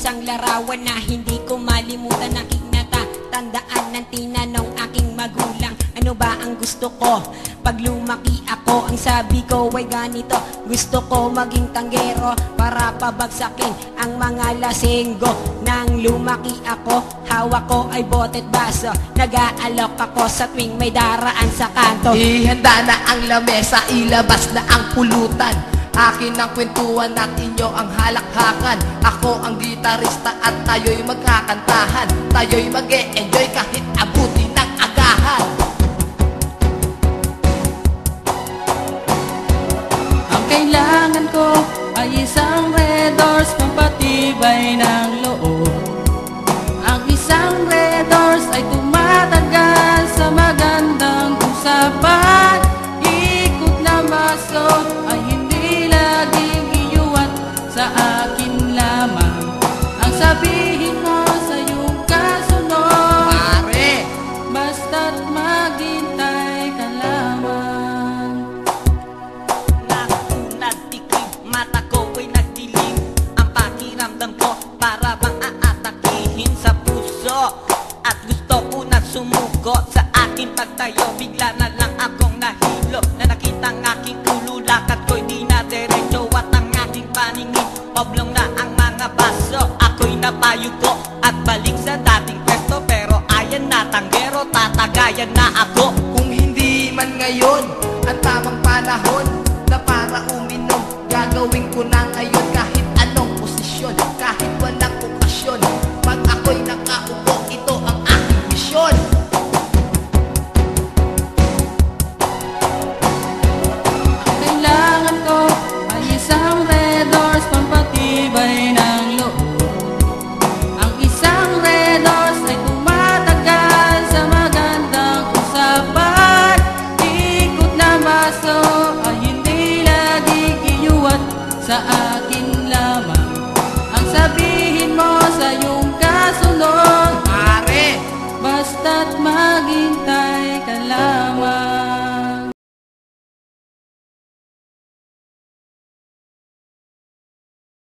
isang larawan na hindi ko malimutan. Aking natatandaan ng tinanong aking magulang, ano ba ang gusto ko pag lumaki ako? Ang sabi ko ay ganito, gusto ko maging tanggero para pabagsakin ang mga lasenggo. Nang lumaki ako, hawak ko ay bote't baso, nag-aalok ako sa tuwing may daraan sa kanto. Ihanda na ang lamesa, ilabas na ang pulutan. Akin ang kwentuhan at inyo ang halakhakan. Ako ang gitarista at tayo'y magkakantahan. Tayo'y mag-e-enjoy kahit abuti ng agahan. Ang kailangan ko ay isang Red Horse, pampatibay ng loob. Ang isang Red Horse ay tumatagal sa magandang usapan. Ikot na maso ay hindi laging iyuwat sa akin lamang. Ang sabihin mo sa iyong kasunod, Pare, basta't maghintay ka lamang. Nakunat tikim, mata ko ay nagdilim. Ang pakiramdam ko para bang aatakihin sa puso. At gusto ko na sumuko sa aking pagtayo. Bigla na lang akong nahilo na nakita ang aking ulo. Lakad ko'y di na diretso at ang aking paningin oblong na ang mga baso. Ako'y napayo ko